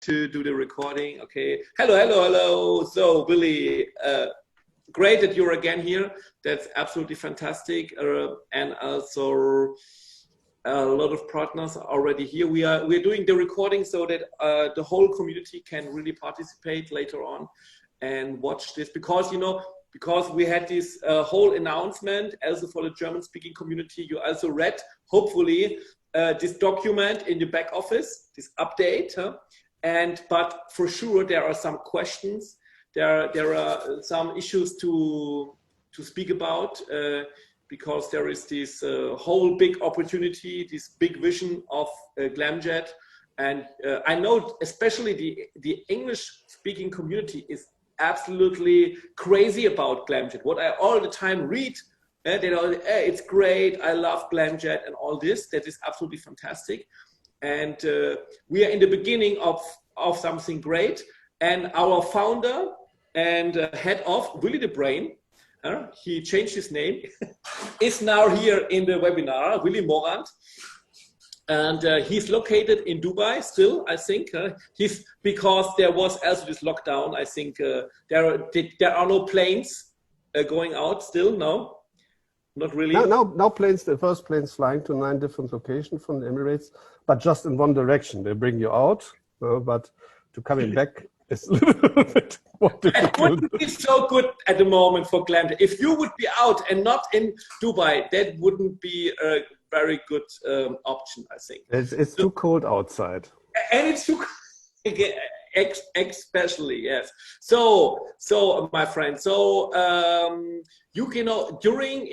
to do the recording. Okay. Hello. So Willy, great that you're again here. That's absolutely fantastic. And also a lot of partners are already here. We're doing the recording so that the whole community can really participate later on and watch this, because because we had this whole announcement also for the German speaking community. You also read, hopefully, this document in the back office, this update. But for sure, there are some questions. There are some issues to speak about, because there is this whole big opportunity, this big vision of GlamJet. And I know especially the English-speaking community is absolutely crazy about GlamJet. What I all the time read, it's great, I love GlamJet and all this. That is absolutely fantastic. And we are in the beginning of something great. And our founder and head of Willy the Brain, he changed his name, is now here in the webinar, Willy Morant. And he's located in Dubai still, I think. Because there was also this lockdown, I think there are no planes going out still, no? Not really? No planes, the first planes flying to 9 different locations from the Emirates, but just in one direction. They bring you out, but to coming back is a little bit more difficult. It wouldn't be so good at the moment for GlamJet. If you would be out and not in Dubai, that wouldn't be a very good option, I think. It's too cold outside. And it's too especially, yes. So my friend, during,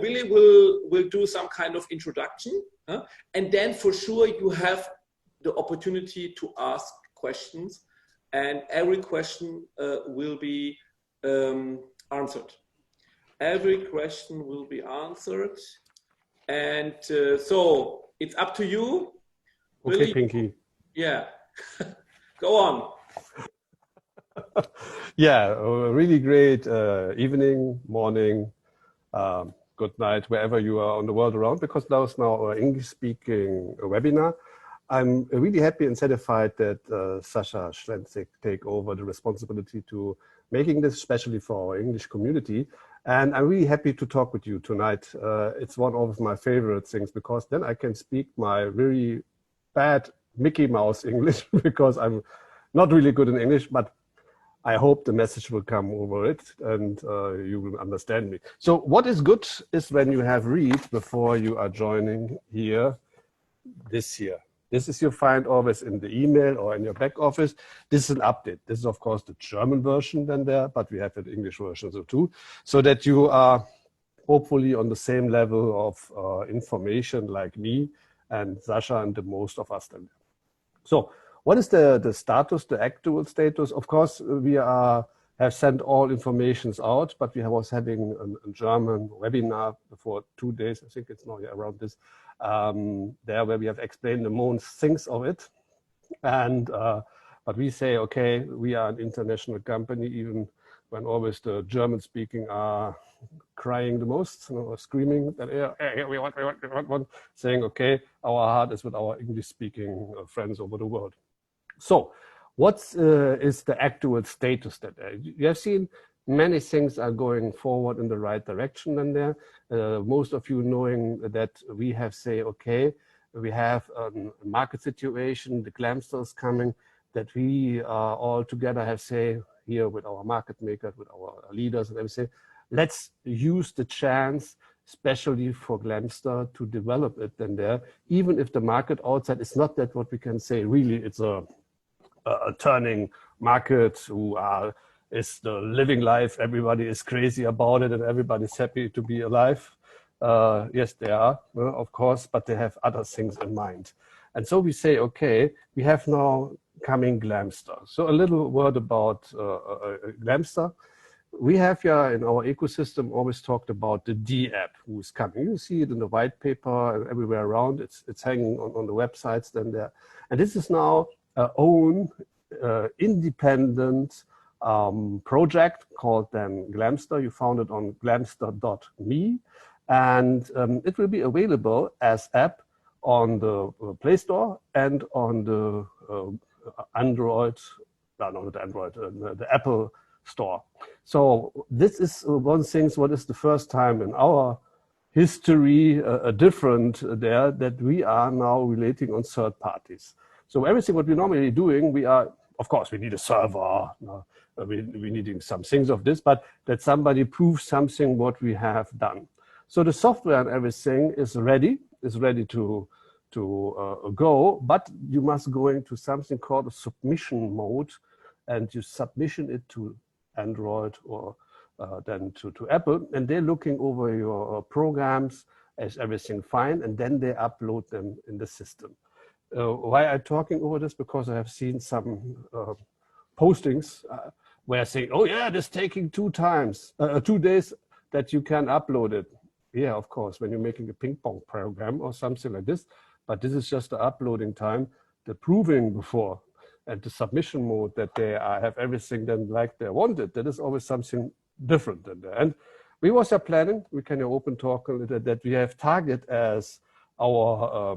Willy will do some kind of introduction, and then for sure you have the opportunity to ask questions, and every question will be answered. Every question will be answered, and so it's up to you. Okay, Willy. Pinky. Yeah. Go on. Yeah, a really great evening, morning, good night, wherever you are on the world around, because that was now our English-speaking webinar. I'm really happy and satisfied that Sasha Schlenzig take over the responsibility to making this, especially for our English community. And I'm really happy to talk with you tonight. It's one of my favorite things, because then I can speak my very bad Mickey Mouse English, because I'm not really good in English, but I hope the message will come over it and you will understand me. So what is good is when you have read before you are joining here this year. This is you find always in the email or in your back office. This is an update. This is of course the German version then there, but we have an English version too, so that you are hopefully on the same level of information like me and Sasha and the most of us then. So what is the status, the actual status? Of course, we have sent all informations out, but we was having a German webinar before 2 days. I think it's now around this, there where we have explained the most things of it. And but we say, okay, we are an international company, even when always the German speaking are crying the most, or screaming that we want, saying, okay, our heart is with our English speaking friends over the world. So what is the actual status that you have seen? Many things are going forward in the right direction in there. Most of you knowing that we have say, okay, we have a market situation, the Glamster is coming, that we all together have say here with our market makers, with our leaders and everything, let's use the chance, especially for Glamster, to develop it then there, even if the market outside is not that what we can say, really it's a turning market who is the living life, everybody is crazy about it and everybody's happy to be alive. Yes, they are, of course, but they have other things in mind. And so we say, okay, we have now coming Glamster. So a little word about Glamster. We have here in our ecosystem always talked about the dApp who is coming. You see it in the white paper and everywhere around. It's hanging on the websites then there. And this is now our own independent project called then Glamster. You found it on glamster.me, and it will be available as app on the Play Store and on the Android, no, not Android, the Apple store. So this is one thing, what is the first time in our history different there, that we are now relating on third parties. So everything what we're normally doing, we are, of course, we need a server, we're needing some things of this, but that somebody proves something what we have done. So the software and everything is ready to go, but you must go into something called a submission mode, and you submission it to Android or then to Apple, and they're looking over your programs as everything fine, and then they upload them in the system. Why I'm talking over this? Because I have seen some postings where saying, oh yeah, this taking 2 days that you can upload it. Yeah, of course, when you're making a ping pong program or something like this, but this is just the uploading time, the proving before, and the submission mode that they have everything then like they wanted. That is always something different than that. And we was planning, we can open talk a little, that we have target as our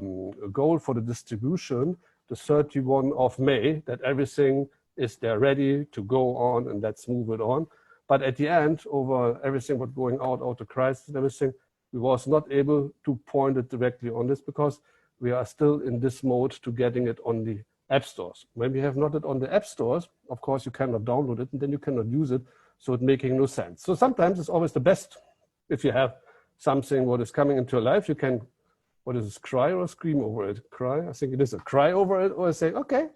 goal for the distribution, the 31 of May, that everything is there ready to go on, and let's move it on. But at the end, over everything what going out of the crisis and everything, we was not able to point it directly on this, because we are still in this mode to getting it on the app stores. When we have not it on the app stores, of course, you cannot download it, and then you cannot use it. So it's making no sense. So sometimes it's always the best if you have something what is coming into your life, you can, what is this, cry or scream over it? Cry, I think it is a cry over it, or say, okay,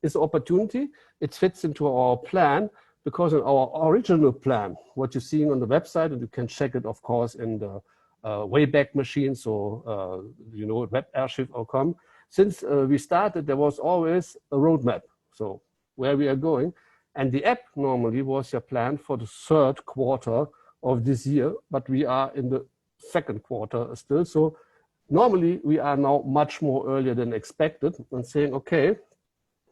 it's an opportunity. It fits into our plan, because in our original plan, what you're seeing on the website, and you can check it, of course, in the Wayback Machine, so you know, webarchive.com. Since we started, there was always a roadmap, so where we are going. And the app normally was your plan for the 3rd quarter of this year, but we are in the 2nd quarter still. So normally we are now much more earlier than expected, and saying, okay,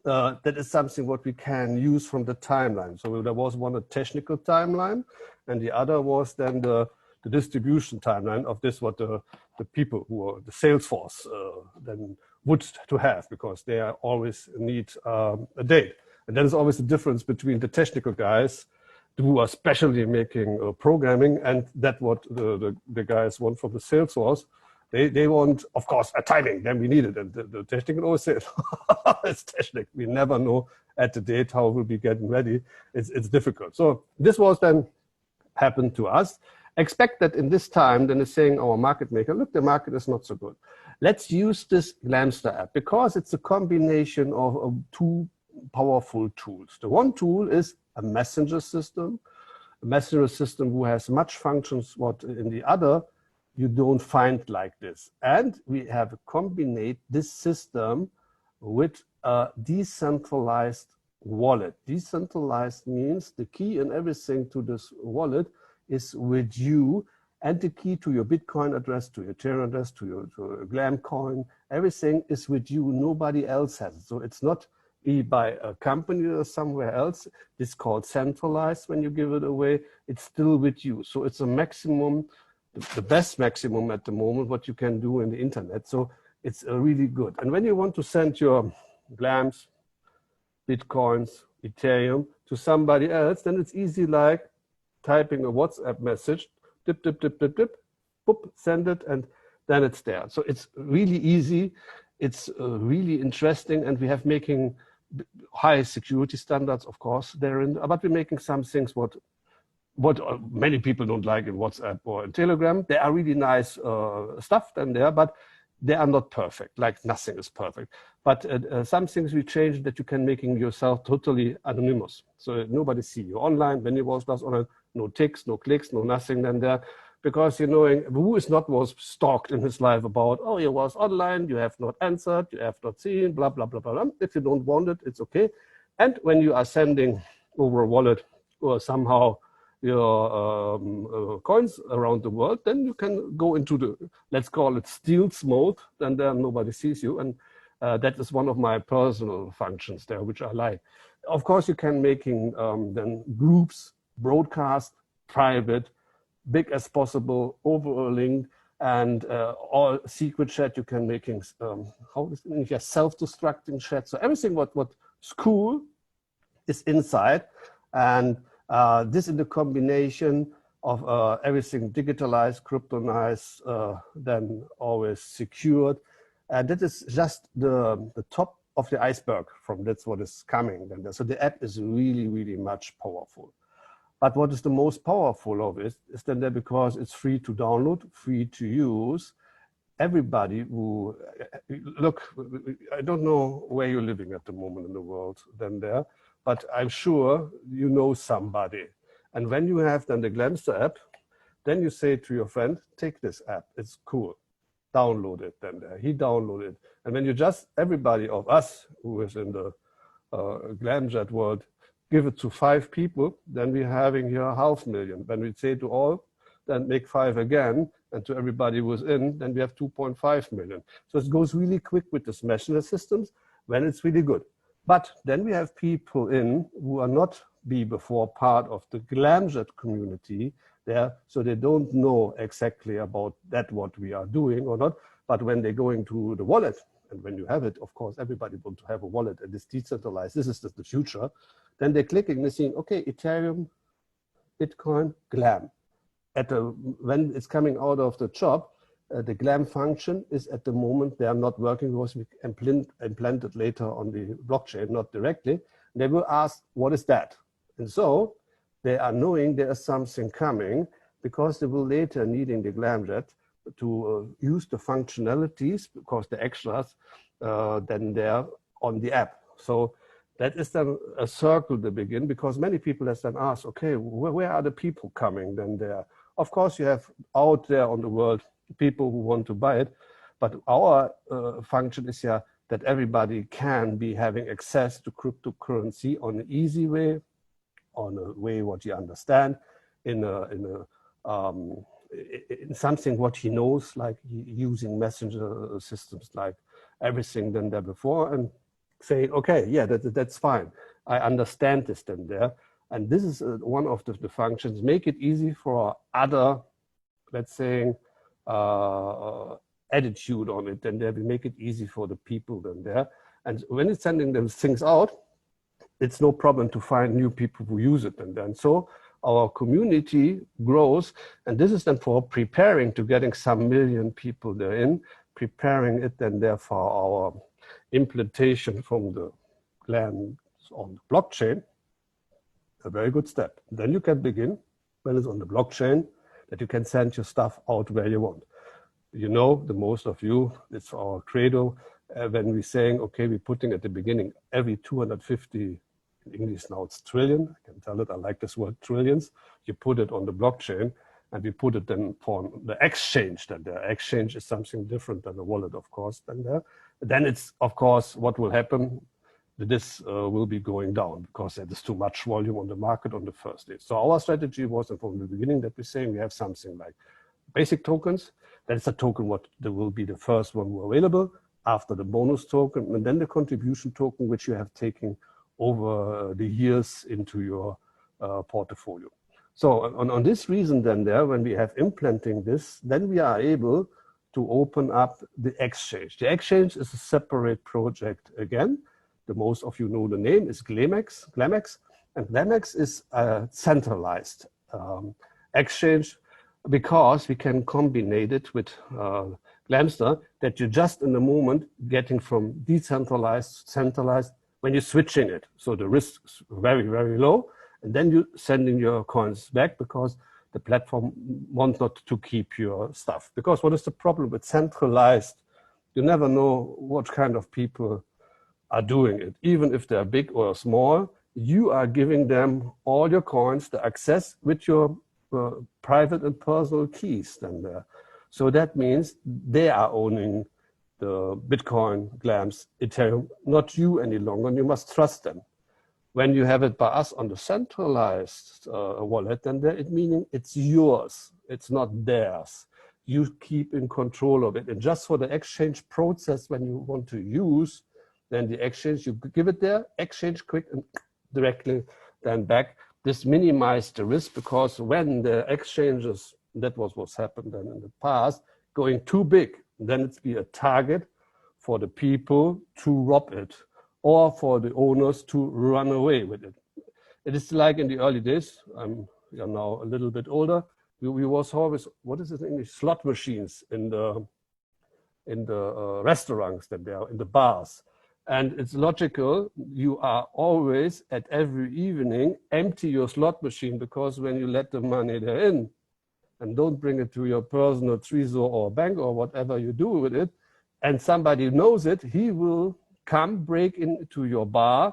that is something what we can use from the timeline. So there was one a technical timeline, and the other was then the distribution timeline of this, what the people who are the sales force then would to have, because they always need a date. And that is always the difference between the technical guys who are specially making programming, and that what the guys want from the sales force. They want, of course, a timing. Then we need it. And the technical always says, it's technical. We never know at the date how we'll be getting ready. It's difficult. So this was then happened to us. Expect that in this time, then is saying our market maker, look, the market is not so good. Let's use this Glamster app, because it's a combination of 2 powerful tools. The one tool is a messenger system who has much functions what in the other you don't find like this. And we have combined this system with a decentralized wallet. Decentralized means the key and everything to this wallet is with you, and the key to your Bitcoin address, to your Ethereum address, to your Glam coin, everything is with you. Nobody else has it. So it's not by a company or somewhere else. It's called centralized when you give it away. It's still with you. So it's a maximum, the best maximum at the moment, what you can do in the internet. So it's really good. And when you want to send your Glams, Bitcoins, Ethereum to somebody else, then it's easy, like typing a WhatsApp message, dip, dip, dip, dip, dip, boop, send it, and then it's there. So it's really easy. It's really interesting, and we have making high security standards, of course, therein, but we're making some things what many people don't like in WhatsApp or in Telegram. They are really nice stuff then there, but they are not perfect, like nothing is perfect. But some things we changed that you can making yourself totally anonymous. So nobody see you online. When you was online, no ticks, no clicks, no nothing then there. Because you knowing who is not was stalked in his life about, oh, you was online, you have not answered, you have not seen, blah, blah, blah, blah, blah. If you don't want it, it's okay. And when you are sending over a wallet or somehow your coins around the world, then you can go into the, let's call it stealth mode, then there nobody sees you. And that is one of my personal functions there, which I like. Of course, you can making then groups, broadcast, private, big as possible, over a link, and all secret chat you can making, how is it, self-destructing chat. So everything what school is inside, and this in the combination of everything digitalized, cryptonized, then always secured. And that is just the top of the iceberg from that's what is coming. Then. So the app is really, really much powerful. But what is the most powerful of it is then there because it's free to download, free to use. Everybody who, look, I don't know where you're living at the moment in the world then there, but I'm sure you know somebody. And when you have then the Glamster app, then you say to your friend, take this app, it's cool. Download it then there. He downloaded it. And when you just, everybody of us who is in the GlamJet world, give it to 5 people, then we're having here 500,000. When we say to all, then make 5 again, and to everybody who's in, then we have 2.5 million. So it goes really quick with the messenger systems when it's really good. But then we have people in who are not before part of the GlamJet community there, so they don't know exactly about that what we are doing or not. But when they're going to the wallet, and when you have it, of course, everybody wants to have a wallet and it's decentralized. This is the future. Then they're clicking, they're saying, okay, Ethereum, Bitcoin, Glam. When it's coming out of the shop, the Glam function is at the moment, they are not working because we implanted later on the blockchain, not directly. They will ask, what is that? And so they are knowing there is something coming because they will later needing the GlamJet to use the functionalities because the extras then they're on the app. So that is then a circle to begin because many people have then asked, okay, where are the people coming then there? Of course, you have out there on the world people who want to buy it, but our function is that everybody can be having access to cryptocurrency on an easy way, on a way what you understand, in something what he knows, like using messenger systems, like everything than there before, and say, okay, yeah, that's fine. I understand this then there. And this is one of the functions, make it easy for other, let's say, attitude on it, then there we make it easy for the people then there. And when it's sending those things out, it's no problem to find new people who use it and then. So our community grows, and this is then for preparing to getting some million people therein, preparing it then there for our implementation from the Glam on the blockchain. A very good step. Then you can begin, when it's on the blockchain, that you can send your stuff out where you want. You know, the most of you, it's our credo, when we're saying, okay, we're putting at the beginning every 250, in English now it's trillion, I can tell it, I like this word trillions, you put it on the blockchain, and we put it then for the exchange. That the exchange is something different than the wallet, of course, then it's, of course, what will happen, this will be going down because there is too much volume on the market on the first day. So our strategy was from the beginning that we're saying we have something like basic tokens. That's a token what there will be the first one available after the bonus token, and then the contribution token which you have taken over the years into your portfolio. So on this reason then there, when we have implementing this, then we are able to open up the exchange. The exchange is a separate project again. The most of you know the name is GlamX, and GlamX is a centralized exchange because we can combine it with Glamster that you just in the moment getting from decentralized, centralized when you're switching it. So the risk is very, very low, and then you're sending your coins back because the platform wants not to keep your stuff. Because what is the problem with centralized? You never know what kind of people are doing it. Even if they're big or small, you are giving them all your coins, the access with your private and personal keys then there. So that means they are owning the Bitcoin, Glams, Ethereum, not you any longer, and you must trust them. When you have it by us on the centralized wallet, then there, it meaning it's yours, it's not theirs. You keep in control of it. And just for the exchange process, when you want to use, then the exchange, you give it there, exchange quick and directly then back. This minimized the risk because when the exchanges, that was what's happened then in the past, going too big, then it's be a target for the people to rob it or for the owners to run away with it. It is like in the early days, we are now a little bit older, we was always, what is it in English, slot machines in the restaurants, that they are in the bars. And it's logical, you are always at every evening empty your slot machine, because when you let the money there in and don't bring it to your personal trezor or bank or whatever you do with it, and somebody knows it, he will come, break into your bar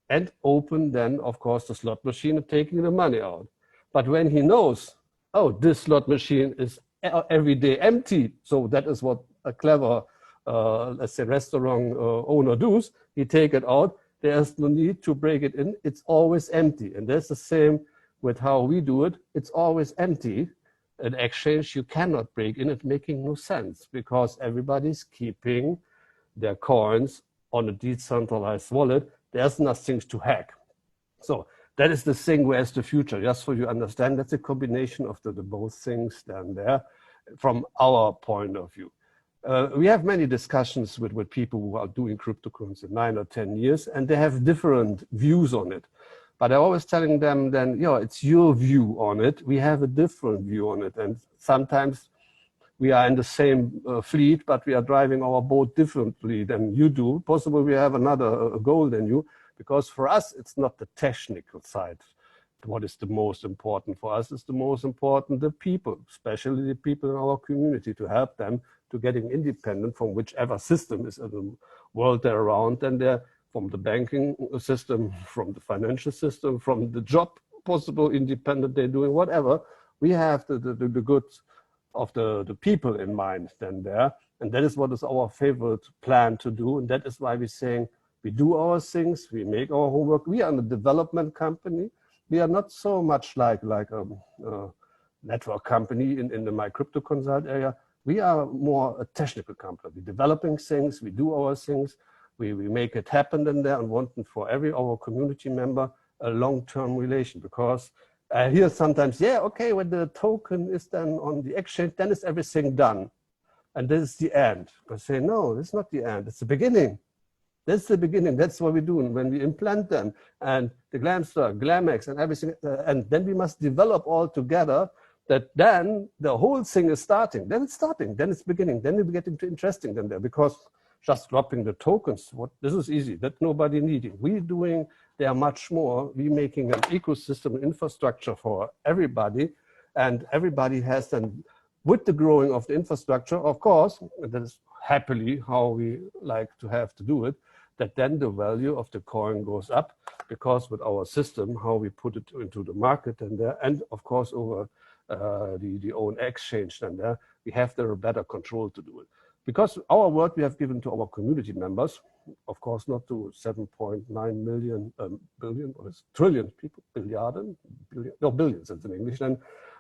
and open then, of course, the slot machine and taking the money out. But when he knows, oh, this slot machine is every day empty, so that is what a clever let's say restaurant owner does, he take it out, there's no need to break it in, it's always empty. And that's the same with how we do it, it's always empty. An exchange you cannot break in, it's making no sense, because everybody's keeping their coins on a decentralized wallet, there's nothing to hack. So that is the thing, where's the future, just so you understand, that's a combination of the both things down there from our point of view. We have many discussions with people who are doing cryptocurrency 9 or 10 years, and they have different views on it. But I'm always telling them then, you know, it's your view on it. We have a different view on it. And sometimes we are in the same fleet, but we are driving our boat differently than you do. Possibly we have another goal than you, because for us, it's not the technical side. What is the most important for us is the most important, the people, especially the people in our community, to help them to getting independent from whichever system is in the world they're around, and they're from the banking system, from the financial system, from the job, possible independent they're doing, whatever. We have the good of the people in mind then there. And that is what is our favorite plan to do. And that is why we're saying we do our things, we make our homework. We are a development company. We are not so much like a network company in the My Crypto Consult area. We are more a technical company. We're developing things, we do our things, we make it happen in there, and want for our community member a long-term relation. Because I hear sometimes, yeah, okay, when the token is then on the exchange, then is everything done. And this is the end. I say, no, it's not the end, it's the beginning. That's the beginning, that's what we're doing. When we implant them, and the Glamstar, GlamX, and everything, and then we must develop all together, that then the whole thing is starting. Then it's starting, then it's beginning, then we get into interesting than there, because just dropping the tokens, this is easy, that nobody needing. We're doing, there are much more. We're making an ecosystem infrastructure for everybody, and everybody has then, with the growing of the infrastructure, of course, that is happily how we like to have to do it, that then the value of the coin goes up, because with our system, how we put it into the market and there, and of course over the own exchange and there, we have there a better control to do it. Because our word we have given to our community members, of course not to 7.9 million, billion, or trillion people, billion, no, billions it's in English, and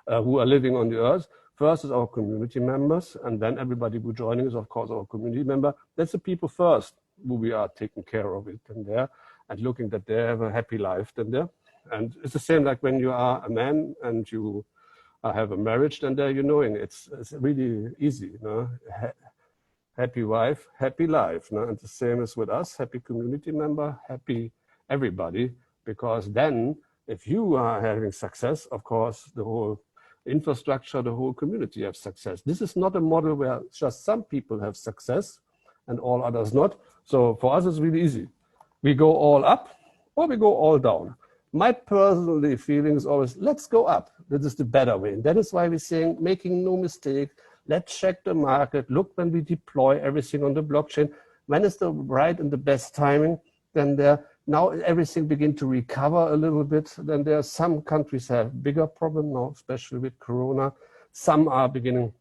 who are living on the earth. First is our community members, and then everybody who joining is of course our community member. That's the people first, who we are taking care of it and there, and looking that they have a happy life then there. And it's the same like when you are a man and you have a marriage, then there you're knowing it's really easy, you know? Happy wife, happy life. You know? And the same is with us, happy community member, happy everybody, because then if you are having success, of course, the whole infrastructure, the whole community have success. This is not a model where just some people have success and all others not. So for us, it's really easy. We go all up or we go all down. My personal feeling is always, let's go up. This is the better way. And that is why we're saying, making no mistake, let's check the market, look when we deploy everything on the blockchain, when is the right and the best timing, then now everything begin to recover a little bit. Then there are some countries have bigger problem now, especially with Corona. Some are beginning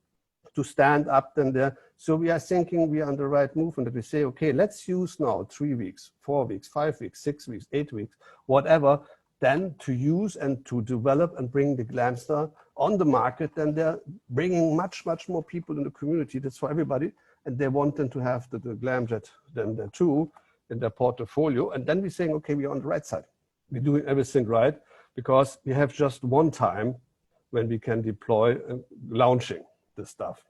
to stand up then there. So we are thinking we are on the right move, and that we say, okay, let's use now 3 weeks, 4 weeks, 5 weeks, 6 weeks, 8 weeks, whatever, then to use and to develop and bring the Glamstar on the market. Then they're bringing much, much more people in the community. That's for everybody. And they want them to have the GlamJet then there too in their portfolio. And then we're saying, okay, we're on the right side. We're doing everything right, because we have just one time when we can deploy launching the stuff.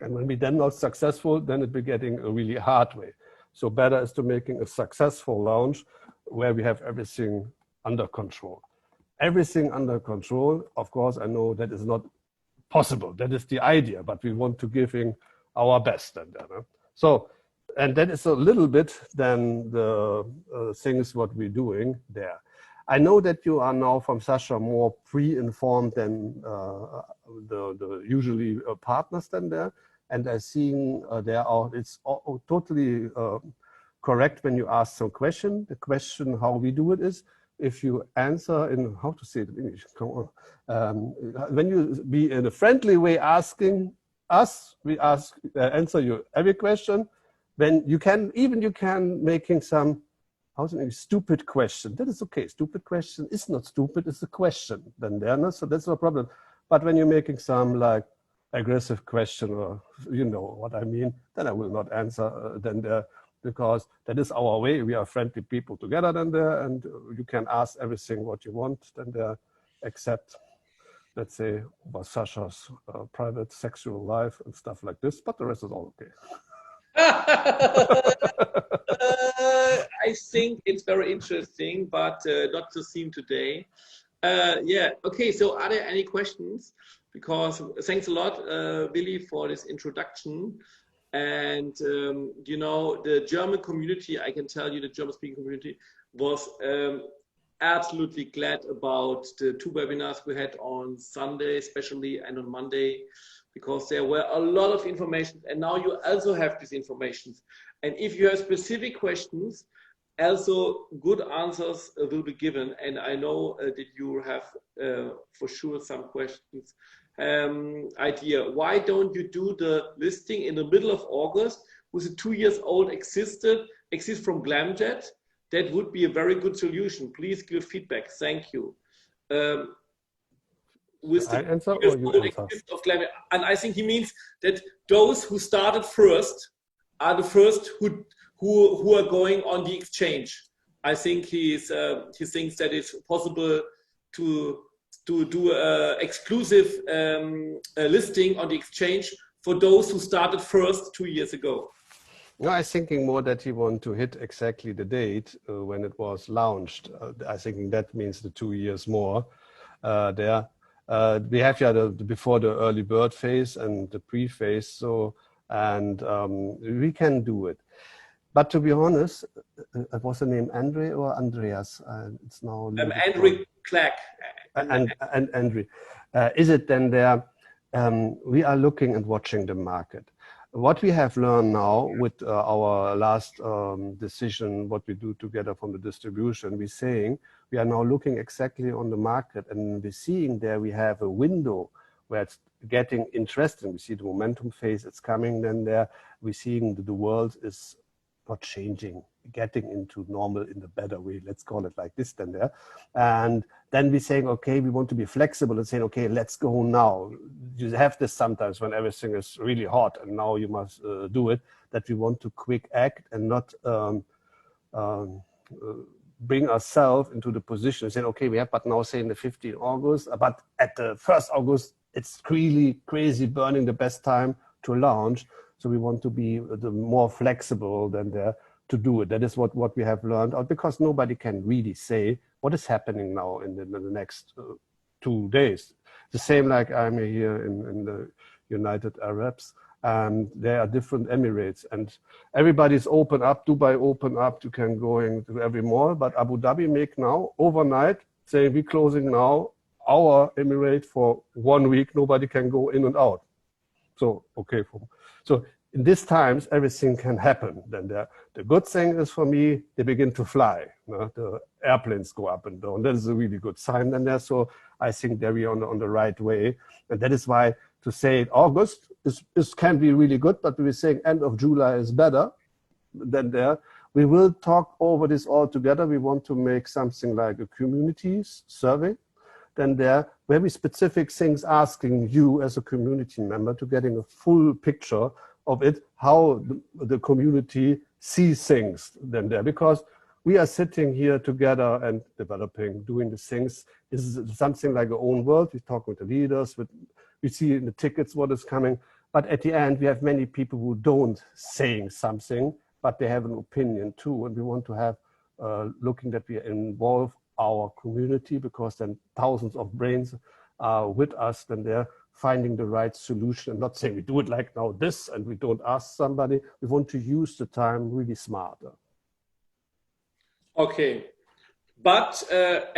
And when we then not successful, then it be getting a really hard way. So better is to making a successful launch where we have everything under control. Everything under control, of course, I know that is not possible. That is the idea, but we want to give in our best. So, and that is a little bit then the things what we're doing there. I know that you are now from Sasha more pre-informed than the usually partners than there. And I see there are, it's totally correct when you ask some question. The question how we do it is, if you answer in, how to say it in English, come on. When you be in a friendly way asking us, we answer you every question. When you can, even you can making some, how's it, stupid question. That is okay. Stupid question is not stupid, it's a question. Then there, no? So that's no problem. But when you're making some like aggressive question, or you know what I mean, then I will not answer then there, because that is our way. We are friendly people together then there, and you can ask everything what you want then there, except, let's say, about Sasha's private sexual life and stuff like this, but the rest is all okay. I think it's very interesting, but not the theme today. Yeah, okay, so are there any questions? Because thanks a lot, Willi, for this introduction. And, you know, the German community, I can tell you the German-speaking community was absolutely glad about the 2 webinars we had on Sunday, especially, and on Monday, because there were a lot of information, and now you also have these informations. And if you have specific questions, also good answers will be given. And I know that you have for sure some questions. Idea, why don't you do the listing in the middle of August with a 2 years old exist from GlamJet? That would be a very good solution. Please give feedback. Thank you. With the answer or you answer? Of GlamJet, and I think he means that those who started first are the first who are going on the exchange. I think he thinks that it's possible to do an exclusive listing on the exchange for those who started first 2 years ago. No, I was thinking more that he want to hit exactly the date when it was launched. I think that means the 2 years more there. We have before the early bird phase and the pre-phase, so, and we can do it. But to be honest, was the name Andre or Andreas? It's now Andre Clack. And Andre, is it then there? We are looking and watching the market. What we have learned now with our last decision, what we do together from the distribution, we're saying we are now looking exactly on the market, and we're seeing there we have a window where it's getting interesting. We see the momentum phase, it's coming then there. We're seeing that the world is not changing, getting into normal in the better way, let's call it like this then there. And then we're saying, okay, we want to be flexible and saying, okay, let's go now. You have this sometimes when everything is really hot and now you must do it, that we want to quick act and not bring ourselves into the position and say, okay, we have but now saying the 15th August, but at the 1st August, it's really crazy burning the best time to launch. So we want to be the more flexible than there to do it. That is what we have learned out, because nobody can really say what is happening now in the next 2 days. The same like I'm here in the United Arabs, and there are different Emirates, and everybody's open up. Dubai open up, you can go into every mall, but Abu Dhabi make now overnight saying we're closing now our Emirate for 1 week. Nobody can go in and out. So, okay. So in these times, everything can happen. Then the good thing is for me, they begin to fly. You know? The airplanes go up and down. That is a really good sign. And there, so I think that we are on the right way. And that is why to say August can be really good, but we're saying end of July is better than there. We will talk over this all together. We want to make something like a community survey. Then there are very specific things asking you as a community member to getting a full picture of it, how the community sees things then there, because we are sitting here together and developing, doing the things. This is something like our own world. We talk with the leaders, we see in the tickets what is coming, but at the end we have many people who don't saying something, but they have an opinion too. And we want to have looking that we involve our community, because then thousands of brains are with us, then they're finding the right solution and not saying we do it like now this and we don't ask somebody. We want to use the time really smarter. Okay. But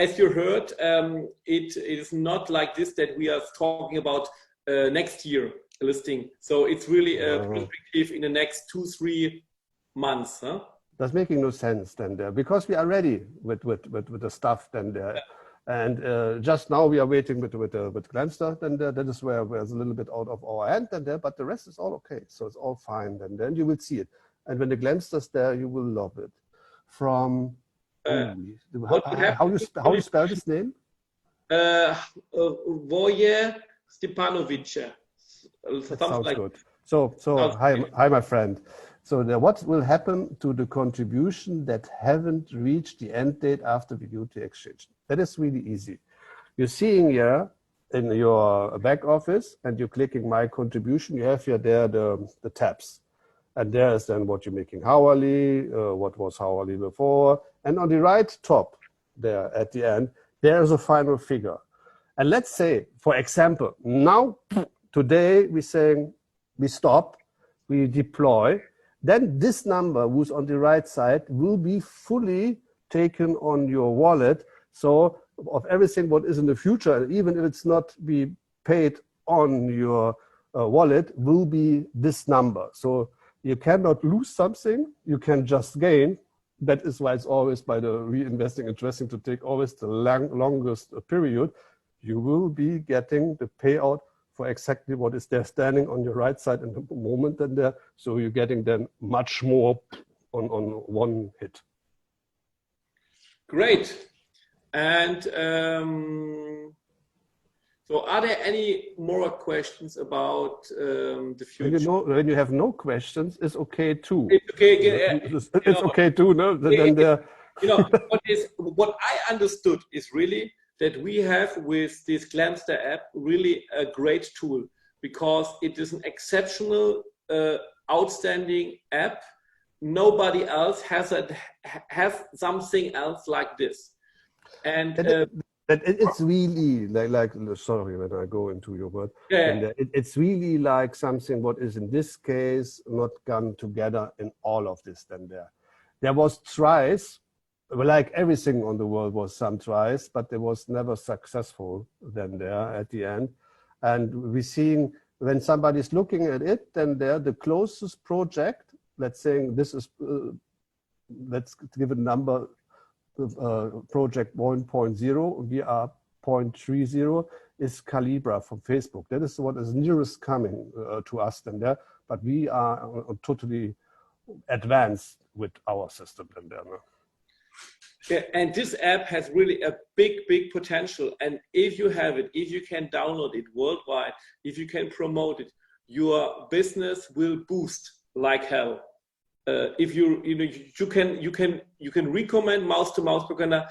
as you heard, it is not like this that we are talking about next year listing. So it's really a perspective in the next 2-3 months. Huh? That's making no sense then there, because we are ready with the stuff then there. Yeah. And just now we are waiting with GlamJet, and that is where it's a little bit out of our hand and there, but the rest is all okay. So it's all fine. And then you will see it. And when the GlamJet is there, you will love it. From how you spell this name? Voje Stepanovic. That sounds like good. So hi, my friend. So what will happen to the contribution that haven't reached the end date after we do the exchange? That is really easy. You're seeing here in your back office, and you're clicking my contribution. You have here there the tabs. And there is then what you're making hourly, what was hourly before. And on the right top there at the end, there is a final figure. And let's say, for example, now, today we're saying we stop, we deploy. Then this number who's on the right side will be fully taken on your wallet. So of everything what is in the future, even if it's not be paid on your wallet, will be this number. So you cannot lose something, you can just gain. That is why it's always by the reinvesting interesting to take always the longest period. You will be getting the payout for exactly what is there standing on your right side in the moment and there. So you're getting then much more on one hit. Great. And so are there any more questions about the future? When you have no questions, it's okay too. It's okay. It's okay too. No? What I understood is really that we have with this GlamJet app really a great tool, because it is an exceptional, outstanding app. Nobody else has something else like this. And it's really like sorry when I go into your word. Yeah. And it's really like something what is in this case not gone together in all of this. Then there was tries. Like everything on the world was some tries, but it was never successful then there at the end. And we're seeing when somebody's looking at it, then the closest project, let's say this is, let's give a number, project 1.0, we are 0.30, is Calibra from Facebook. That is what is nearest coming to us then there, but we are totally advanced with our system then there. No? Yeah, and this app has really a big potential. And if you have it, if you can download it worldwide, if you can promote it, your business will boost like hell. If you can recommend mouse to mouse programmer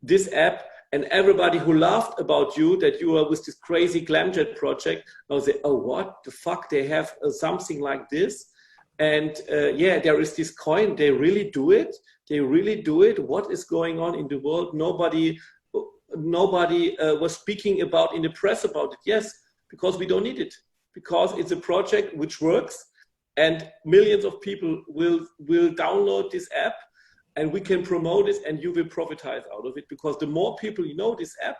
this app, and everybody who laughed about you that you are with this crazy GlamJet project now say, oh, what the fuck, they have something like this. And yeah, there is this coin. They really do it. They really do it. What is going on in the world? Nobody was speaking about in the press about it. Yes, because we don't need it. Because it's a project which works, and millions of people will download this app, and we can promote it, and you will profitize out of it. Because the more people you know this app,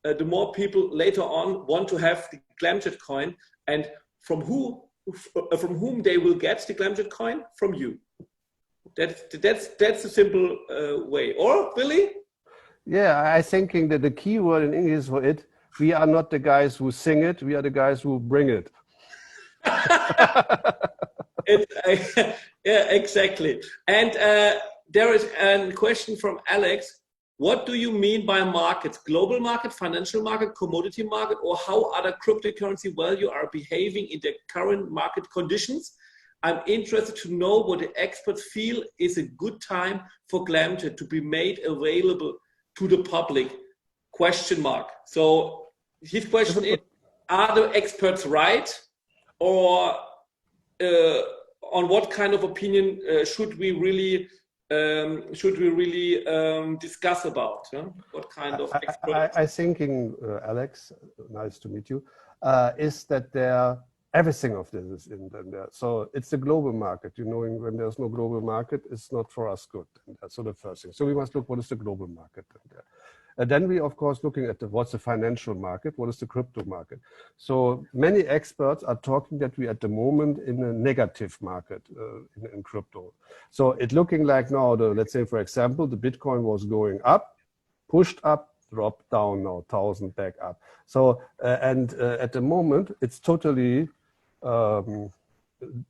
the more people later on want to have the GlamJet coin, and from whom they will get the GlamJet coin? From you. That's a simple way. Or, Billy? Yeah, I'm thinking that the key word in English for it, we are not the guys who sing it, we are the guys who bring it. Yeah, exactly. And there is a question from Alex. What do you mean by markets? Global market, financial market, commodity market, or how other cryptocurrency value are behaving in the current market conditions? I'm interested to know what the experts feel is a good time for GlamJet to be made available to the public, ? So his question is, are the experts right? Or on what kind of opinion should we really discuss about? Huh? What kind of expert? I thinking, Alex, nice to meet you, is that everything of this is in there. So it's a global market. You know, when there's no global market, it's not for us good. And that's the first thing. So we must look what is the global market in there. And then we, of course, looking at what's the financial market, what is the crypto market. So many experts are talking that we at the moment in a negative market in crypto. So it's looking like now, let's say, for example, the Bitcoin was going up, pushed up, dropped down now, 1,000 back up. So, at the moment, it's totally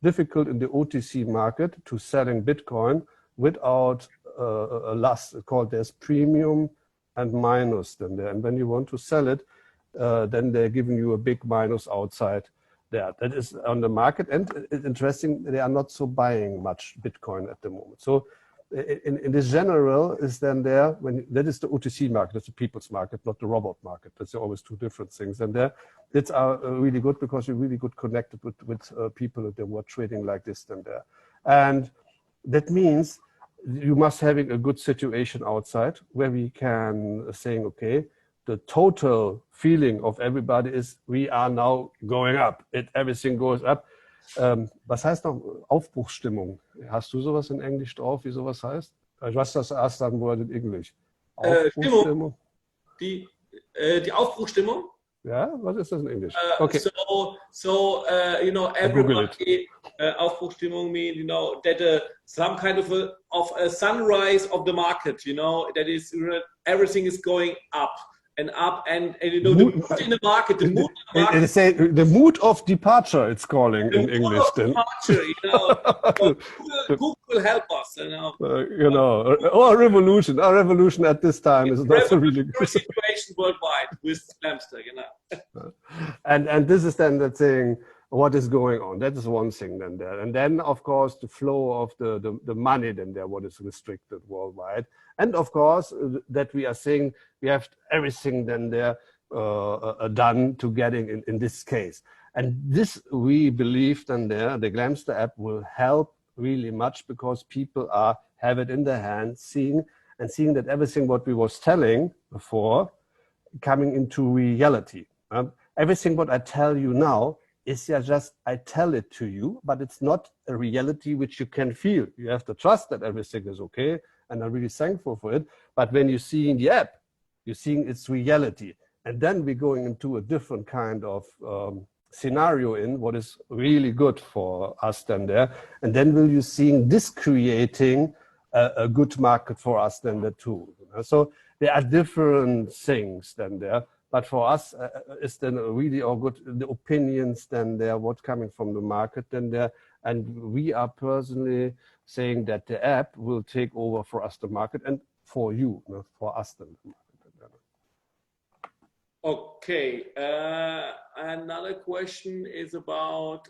difficult in the OTC market to selling Bitcoin without a loss called there's premium and minus then there. And when you want to sell it, then they're giving you a big minus outside there. That is on the market. And it's interesting, they are not so buying much Bitcoin at the moment. So in this general is then there, that is the OTC market, that's the people's market, not the robot market. That's always two different things. And there, it's really good because you're really good connected with people that were trading like this then there. And that means you must having a good situation outside where we can saying, okay, the total feeling of everybody is we are now going up. Everything goes up. Was heißt noch Aufbruchsstimmung? Hast du sowas in Englisch drauf, wie sowas heißt? Was das erst sagen wollte in Englisch? Aufbruchsstimmung. Die Aufbruchsstimmung? Ja, was ist das in Englisch? Okay. So you know, everybody, Aufbruchsstimmung means, you know, that some kind of a sunrise of the market, you know, that is everything is going up. And you know, the mood in the market, They say the mood of departure, it's calling in English. Then. Departure, you know, Google will help us, you know. You know, or a revolution. Our revolution at this time is not a really good situation worldwide with Glamster, you know. And this is then the thing. What is going on? That is one thing then there. And then, of course, the flow of the money then there, what is restricted worldwide. And, of course, that we are saying we have everything then there done to getting in this case. And this, we believe then there, the Glamster app will help really much because people have it in their hand, seeing that everything what we was telling before coming into reality. Everything what I tell you now is just I tell it to you, but it's not a reality which you can feel. You have to trust that everything is okay, and I'm really thankful for it. But when you see in the app, you're seeing its reality. And then we're going into a different kind of scenario in what is really good for us then there. And then will you seeing this creating a good market for us then there too. So there are different things then there. But for us, it's then really all good, the opinions then there, what's coming from the market then there. And we are personally saying that the app will take over for us the market and for you, not for us the market. Okay, another question is about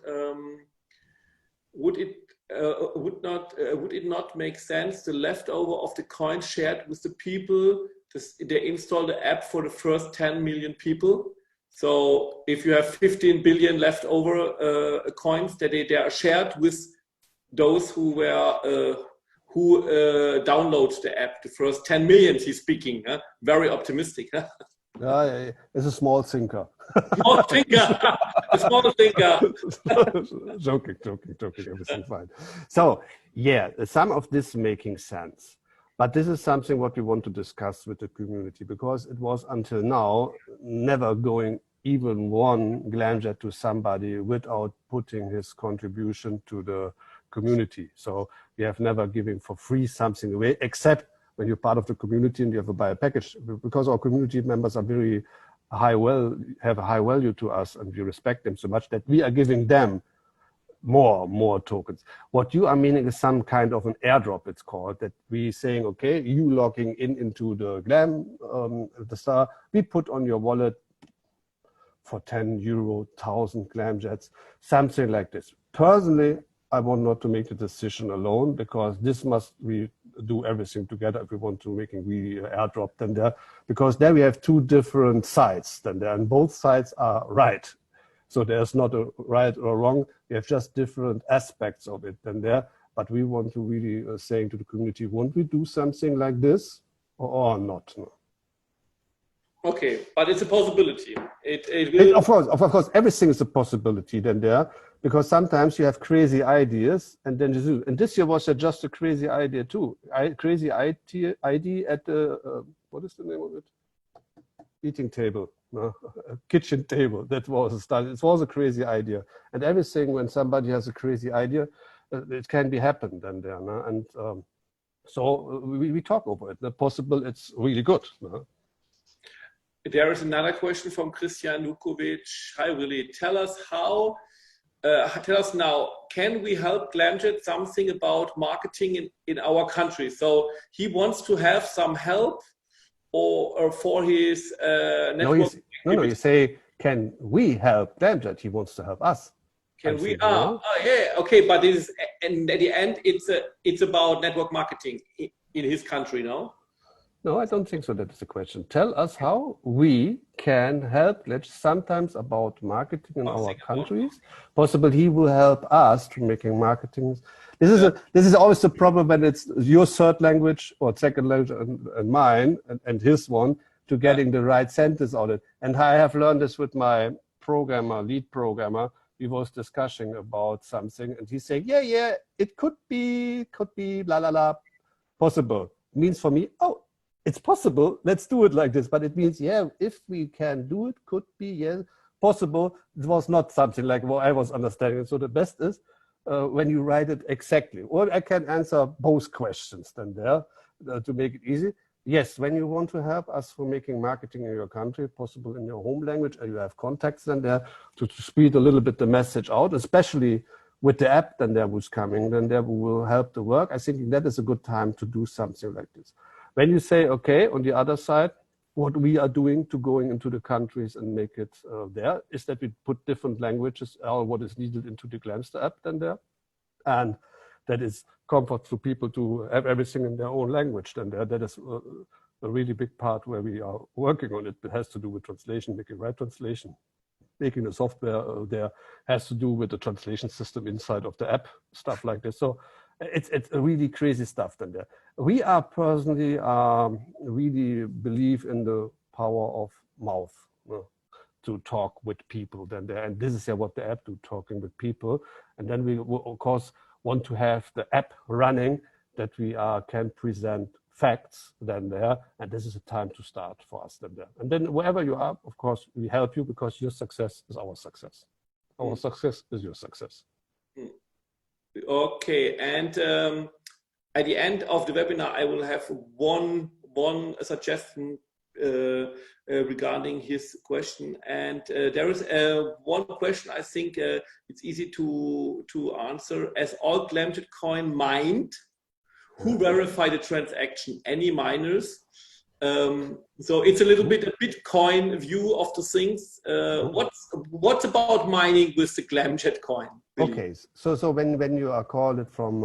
would it not make sense the leftover of the coin shared with the people? They install the app for the first 10 million people. So if you have 15 billion leftover coins that they are shared with those who download the app, the first 10 million he's speaking, very optimistic. Huh? Yeah, it's a small thinker. Small thinker, a small thinker. joking, everything fine. So yeah, some of this making sense. But this is something what we want to discuss with the community because it was until now never going even one GlamJet to somebody without putting his contribution to the community. So we have never given for free something away, except when you're part of the community and you have to buy a package, because our community members are very have a high value to us and we respect them so much that we are giving them more tokens. What you are meaning is some kind of an airdrop, it's called, that we saying, okay, you logging into the Glam, the star, we put on your wallet for 10 euro, 1,000 GlamJets, something like this. Personally, I want not to make the decision alone because this must we do everything together if we want to making we airdrop them there, because there we have two different sides then there, and both sides are right. So there's not a right or wrong. We have just different aspects of it than there. But we want to really saying to the community, won't we do something like this or not? No. Okay, but it's a possibility. It will. Of course, everything is a possibility then there, because sometimes you have crazy ideas, and then you do. And this year was just a crazy idea too. Crazy idea at the what is the name of it? Eating table, no? Kitchen table. That was a start. It was a crazy idea, and everything when somebody has a crazy idea, it can be happened then there, no? And so we talk over it. The possible, it's really good. No? There is another question from Christian Lukovic. Hi, Willy. Tell us how. Tell us now. Can we help GlamJet something about marketing in our country? So he wants to have some help, or for his network. No. You say, can we help GlamJet? He wants to help us. Can we? Oh, yeah. Okay, but this is, and at the end, it's about network marketing in his country, no? No, I don't think so. That is the question. Tell us how we can help. Let's sometimes about marketing in our countries. Possible he will help us to making marketing. This is always the problem when it's your third language or second language and mine and his one to getting the right sentence on it. And I have learned this with my lead programmer. We was discussing about something, and he's saying, yeah, it could be, possible. It means for me, oh, it's possible, let's do it like this. But it means, yeah, if we can do it, could be, yeah, possible. It was not something like what I was understanding. So the best is when you write it exactly. Or I can answer both questions then there to make it easy. Yes, when you want to help us for making marketing in your country, possible in your home language, and you have contacts then there to speed a little bit the message out, especially with the app then there was coming, then there will help the work. I think that is a good time to do something like this. When you say, okay, on the other side, what we are doing to going into the countries and make it there is that we put different languages or what is needed into the GlamJet app then there. And that is comfort for people to have everything in their own language then there. That is a really big part where we are working on it. It has to do with translation, making right translation. Making the software there has to do with the translation system inside of the app, stuff like this. So it's a really crazy stuff then there. We are personally really believe in the power of mouth to talk with people then there. And this is what the app do, talking with people. And then we will, of course, want to have the app running that we can present facts then there, and this is a time to start for us then there. And then wherever you are, of course, we help you because your success is our success. Our success is your success. Okay, and at the end of the webinar, I will have one suggestion regarding his question. And there is one question I think it's easy to answer. As all GlamJet coin mined, who verify the transaction? Any miners? So it's a little bit a Bitcoin view of the things. What's about mining with the GlamJet coin? Really? Okay, so when you are called it from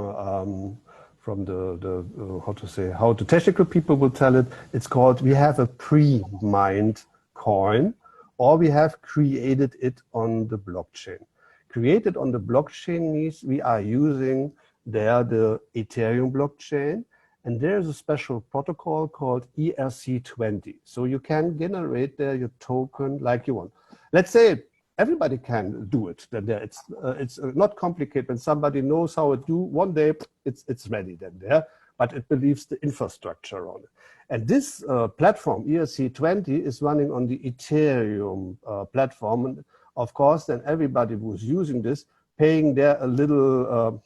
the how the technical people will tell it, it's called, we have a pre-mined coin, or we have created it on the blockchain. Created on the blockchain means we are using there the Ethereum blockchain, and there's a special protocol called ERC20. So you can generate there your token like you want. Let's say everybody can do it. Then there it's not complicated. When somebody knows how it do, one day it's ready then there, but it believes the infrastructure on it. And this platform, ERC20, is running on the Ethereum platform. And of course, then everybody who's using this, paying there a little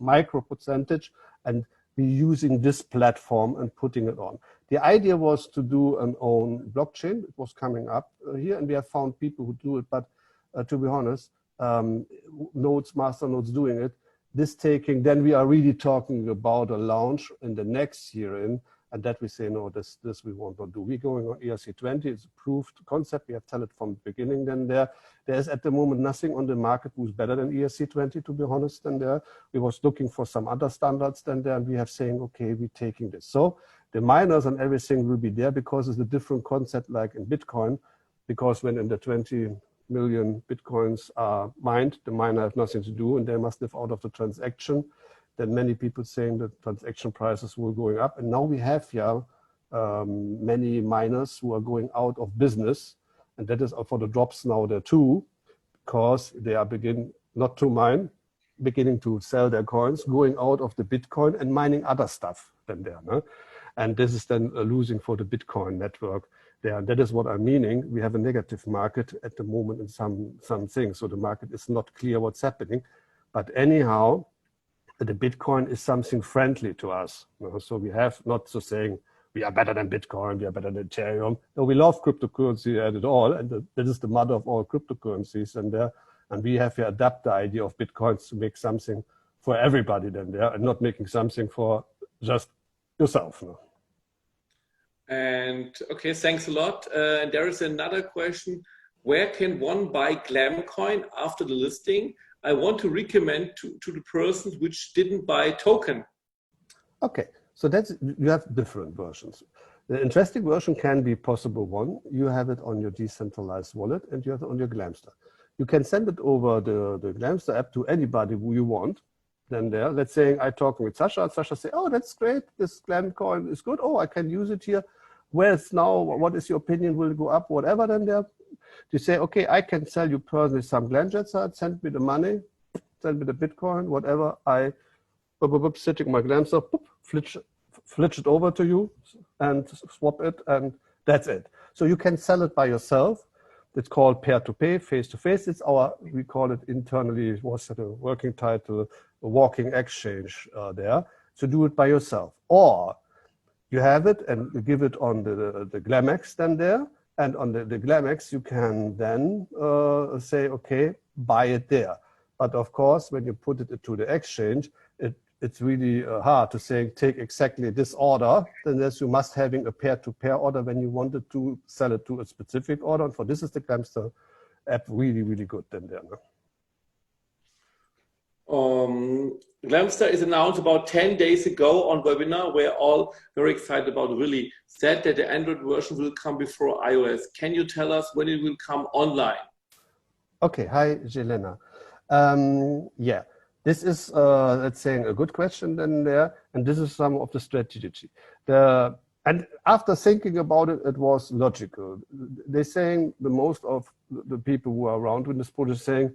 micro percentage and be using this platform and putting it on. The idea was to do an own blockchain. It was coming up here, and we have found people who do it, but to be honest, master nodes doing it, this taking, then we are really talking about a launch in the next year and that we say, no, this we won't do. We're going on ERC20, it's a proved concept. We have tell it from the beginning. Then there's at the moment nothing on the market who's better than ERC20, to be honest. And we was looking for some other standards than there, and we have saying, okay, we're taking this. So the miners and everything will be there because it's a different concept like in Bitcoin, because when in the million Bitcoins are mined. The miner has nothing to do and they must live out of the transaction. Then many people saying that transaction prices were going up. And now we have many miners who are going out of business. And that is for the drops now there too, because they are not to mine, beginning to sell their coins, going out of the Bitcoin and mining other stuff than there. No? And this is then losing for the Bitcoin network there. And that is what I'm meaning. We have a negative market at the moment in some things. So the market is not clear what's happening. But anyhow, the Bitcoin is something friendly to us. You know? So we have not so saying, we are better than Bitcoin, we are better than Ethereum. No, we love cryptocurrency at all. And that is the mother of all cryptocurrencies. And we have to adapt the idea of Bitcoins to make something for everybody then there and not making something for just yourself. No? And okay, thanks a lot. And there is another question. Where can one buy GlamCoin after the listing? I want to recommend to the persons which didn't buy token. Okay, so you have different versions. The interesting version can be possible one. You have it on your decentralized wallet and you have it on your Glamster. You can send it over the Glamster app to anybody who you want. Then there, let's say I'm talking with Sasha, and Sasha say, oh, that's great, this GlamCoin is good. Oh, I can use it here. Where's now, what is your opinion, will it go up, whatever then there. You say, okay, I can sell you personally some GlamJet, send me the money, send me the Bitcoin, whatever. I sitting my Glamster, flitch it over to you and swap it, and that's it. So you can sell it by yourself. It's called peer-to-pay, face-to-face. It's we call it internally, what's the working title, a walking exchange there. So do it by yourself. Or you have it and you give it on the GlamX then there. And on the GlamX, you can then say, okay, buy it there. But of course, when you put it into the exchange, it's really hard to say, take exactly this order. Then you must having a peer-to-peer order when you wanted to sell it to a specific order. And for this is the Glamster app really, really good then there. No? Glamster is announced about 10 days ago on webinar. We're all very excited about really said that the Android version will come before iOS. Can you tell us when it will come online? Okay, hi, Jelena. Yeah. This is, let's say, a good question then there, and this is some of the strategy. And after thinking about it, it was logical. They're saying the most of the people who are around in this project saying,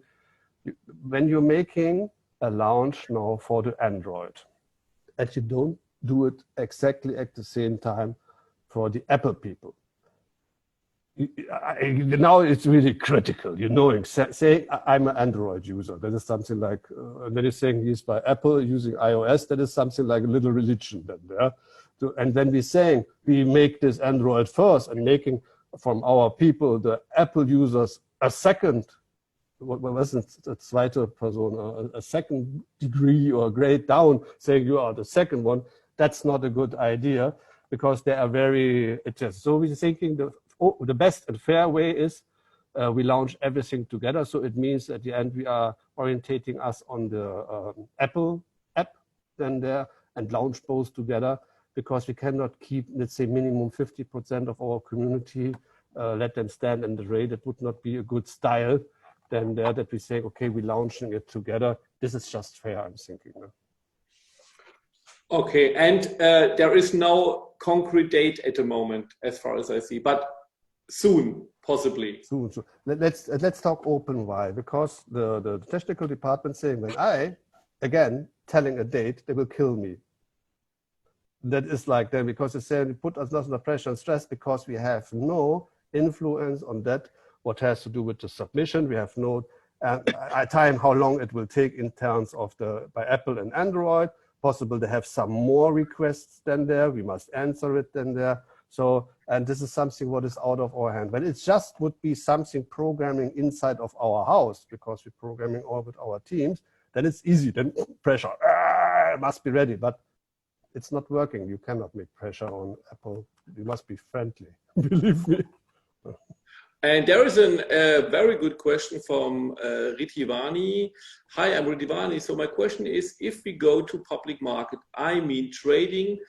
when you're making a launch now for the Android, and you don't do it exactly at the same time for the Apple people. Now it's really critical, you know, say I'm an Android user, that is something like, when you're saying he's by Apple using iOS, that is something like a little religion then there. And then we're saying we make this Android first and making from our people, the Apple users, a second, what was it, a zweite Person, a second degree or grade down, saying you are the second one. That's not a good idea because they are very, so we're thinking the best and fair way is we launch everything together. So it means at the end we are orientating us on the Apple app then there and launch both together because we cannot keep, let's say, minimum 50% of our community, let them stand in the raid. It would not be a good style then there that we say, okay, we're launching it together. This is just fair, I'm thinking. No? Okay, and there is no concrete date at the moment, as far as I see, but soon, possibly. Soon. Let's talk open why, because the technical department saying when I, again, telling a date, they will kill me. That is like that because they say we put us lots of pressure and stress because we have no influence on that, what has to do with the submission. We have no time how long it will take in terms of by Apple and Android. Possible to have some more requests than there. We must answer it then there. So, and this is something what is out of our hand. When it just would be something programming inside of our house, because we're programming all with our teams, then it's easy, then pressure, it must be ready, but it's not working. You cannot make pressure on Apple. You must be friendly, believe me. And there is a very good question from Ritivani. Hi, I'm Ritivani. So my question is, if we go to public market, I mean trading,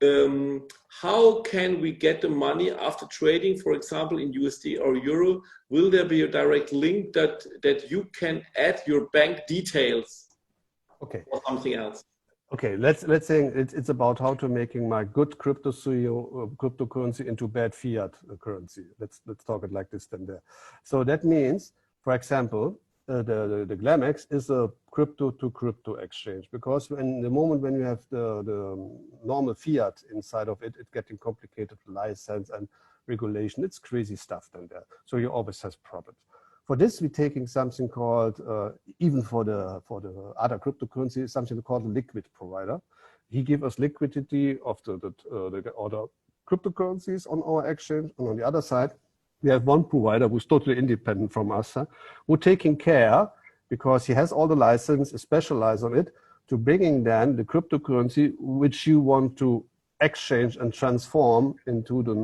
how can we get the money after trading, for example, in USD or Euro? Will there be a direct link that you can add your bank details or something else? Okay, let's say it's about how to making my good cryptocurrency into bad fiat currency. Let's talk it like this then there. So that means, for example, the GlamX is a crypto to crypto exchange, because in the moment when you have the normal fiat inside of it, it's getting complicated license and regulation. It's crazy stuff then there. So you always has problems. For this, we're taking something called, even for the other cryptocurrency, something called a liquid provider. He gives us liquidity of the other cryptocurrencies on our exchange. And on the other side, we have one provider who's totally independent from us, who's taking care, because he has all the license, specialized on it, to bringing then the cryptocurrency which you want to exchange and transform into the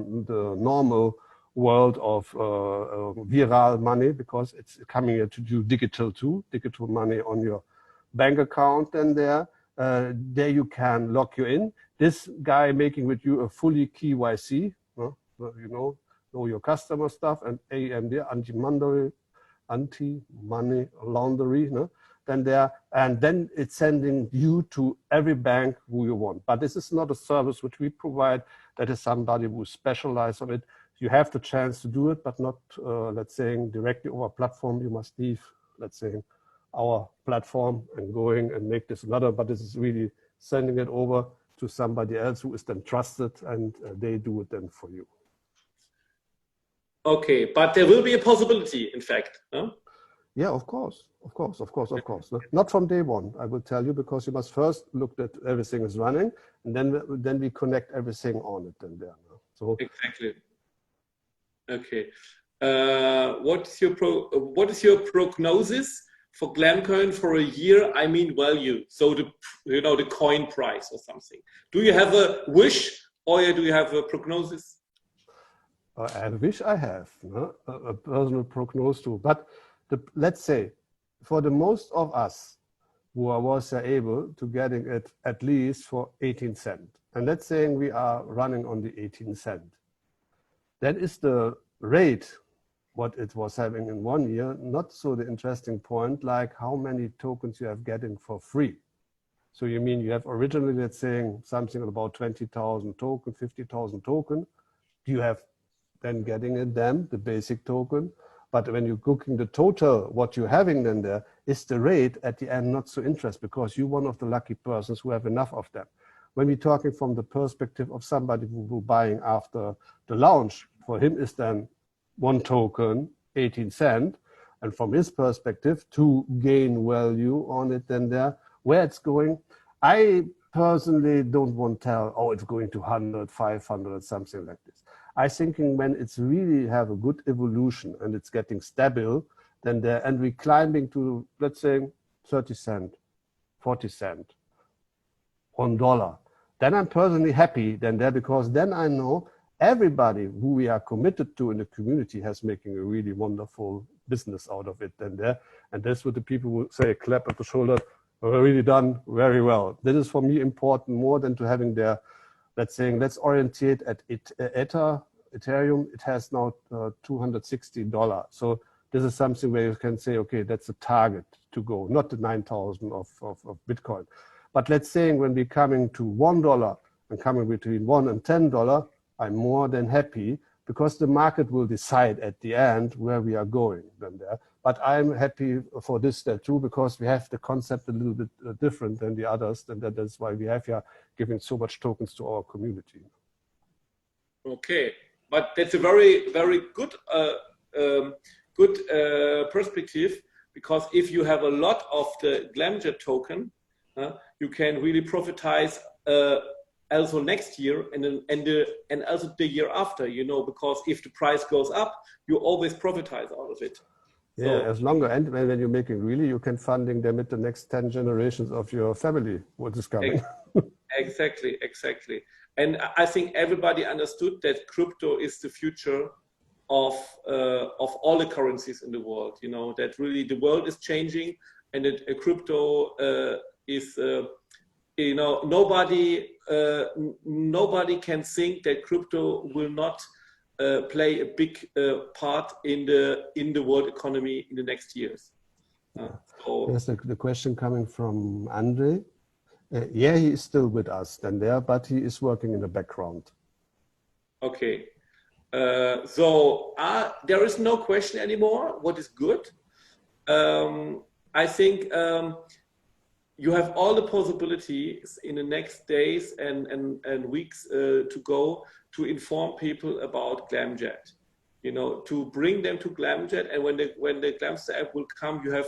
normal world of viral money, because it's coming here to do digital too, digital money on your bank account, and there you can lock you in. This guy making with you a fully KYC, you know your customer stuff, and AMD, anti-money laundering, then it's sending you to every bank who you want. But this is not a service which we provide. That is somebody who specializes on it. You have the chance to do it, but not, let's say, directly over platform. You must leave, let's say, our platform and going and make this another. But this is really sending it over to somebody else who is then trusted, and they do it then for you. Okay, but there will be a possibility, in fact. Huh? Yeah, of course. Not from day one, I will tell you, because you must first look that everything is running, and then we connect everything on it and there. So exactly. Okay. What is your prognosis for Glamcoin for a year? I mean value. So the coin price or something. Do you have a wish, or do you have a prognosis? I wish I have a personal prognosis too. But let's say, for the most of us who was able to getting it at least for 18 cents, and let's say we are running on the 18 cents, that is the rate what it was having in 1 year, not so the interesting point, like how many tokens you have getting for free. So you mean you have originally, let's say, something about 20,000 token, 50,000 token. You have then getting it then, the basic token. But when you're cooking the total, what you're having then there is the rate at the end not so interesting, because you're one of the lucky persons who have enough of them. When we're talking from the perspective of somebody who buying after the launch, for him is then one token, 18 cents. And from his perspective, to gain value on it then there, where it's going, I personally don't want to tell, oh, it's going to 100, 500, something like this. I thinking when it's really have a good evolution and it's getting stable, then and we climbing to, let's say, 30 cents, 40 cents, $1, then I'm personally happy then there, because then I know everybody who we are committed to in the community has making a really wonderful business out of it then there. And that's what the people will say, clap at the shoulder, really done very well. This is for me important more than to having their, let's orientate at Ethereum. It has now $260. So this is something where you can say, okay, that's a target to go, not the 9,000 of Bitcoin. But let's say when we're coming to $1 and coming between $1 and $10, I'm more than happy, because the market will decide at the end where we are going then there. But I'm happy for this there too, because we have the concept a little bit different than the others, and that's why we have here giving so much tokens to our community. Okay, but that's a very, very good perspective, because if you have a lot of the GlamJet token, you can really profitize also next year and also the year after, because if the price goes up, you always profitize out of it. Yeah, as longer, and when you're making really, you can funding them with the next 10 generations of your family, what is coming. Exactly. And I think everybody understood that crypto is the future of all the currencies in the world. That really the world is changing, and that crypto is you know, nobody can think that crypto will not play a big part in the world economy in the next years. So, there's the question coming from Andre. Yeah, he is still with us then there, but he is working in the background. okay. So there is no question anymore. What is good? I think you have all the possibilities in the next days and weeks to go to inform people about GlamJet. You know, to bring them to GlamJet, and when the Glamster app will come, you have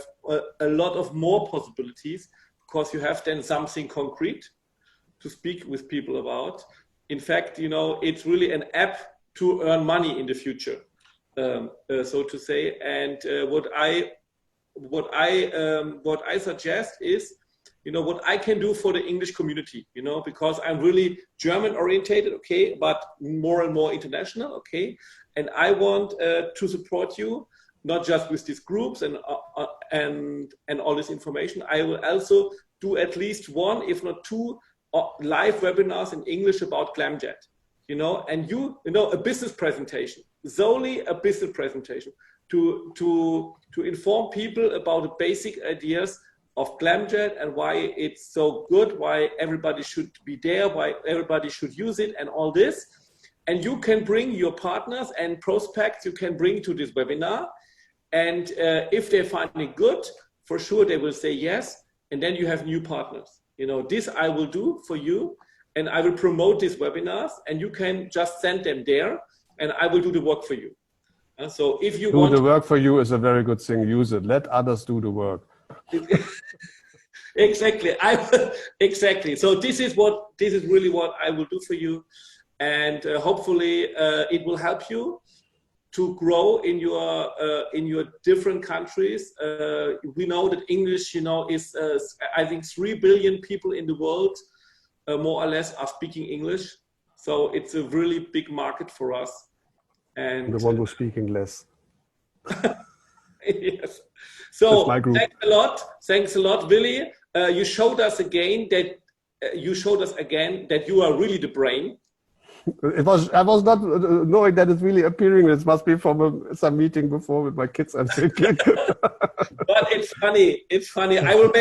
a lot of more possibilities, because you have then something concrete to speak with people about. In fact, you know, it's really an app to earn money in the future, so to say. And what I suggest is, you know, what I can do for the English community, you know, because I'm really German orientated, okay, but more and more international, okay. And I want to support you, not just with these groups and all this information. I will also do at least one, if not two, live webinars in English about GlamJet, you know, and you know, a business presentation, solely a business presentation to inform people about the basic ideas of GlamJet and why it's so good, why everybody should be there, why everybody should use it, and all this. And you can bring your partners and prospects, you can bring to this webinar. And if they find it good, for sure they will say yes. And then you have new partners. You know, this I will do for you, and I will promote these webinars, and you can just send them there, and I will do the work for you. So if you want the work for you is a very good thing. Use it. Let others do the work. Exactly. Exactly. So this is really what I will do for you. And hopefully it will help you to grow in your different countries. We know that English, you know, is I think 3 billion people in the world, more or less, are speaking English. So it's a really big market for us. And the one who's speaking less. Yes. So thanks a lot, Willy. You showed us again that you are really the brain. I was not knowing that it's really appearing. This must be from some meeting before with my kids, I'm thinking. But it's funny. It's funny. I will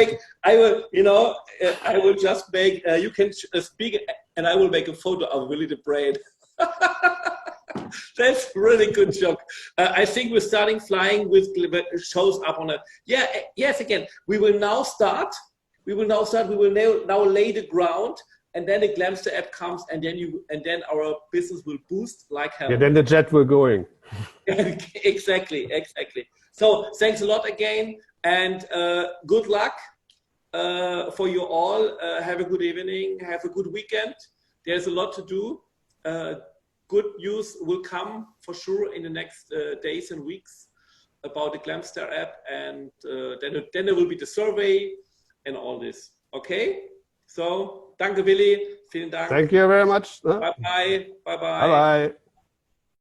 just make, you can speak, and I will make a photo of Willy the brain. That's a really good joke. I think we're starting flying with shows up on a, yes, again, we will now lay the ground. And then the Glamster app comes, and then our business will boost like hell. Yeah, then the jet will going. Exactly. So thanks a lot again, and good luck for you all. Have a good evening. Have a good weekend. There's a lot to do. Good news will come for sure in the next days and weeks about the Glamster app, and then there will be the survey and all this. Okay. So, danke Willy, vielen Dank. Thank you very much. Bye bye. Bye bye. Bye bye.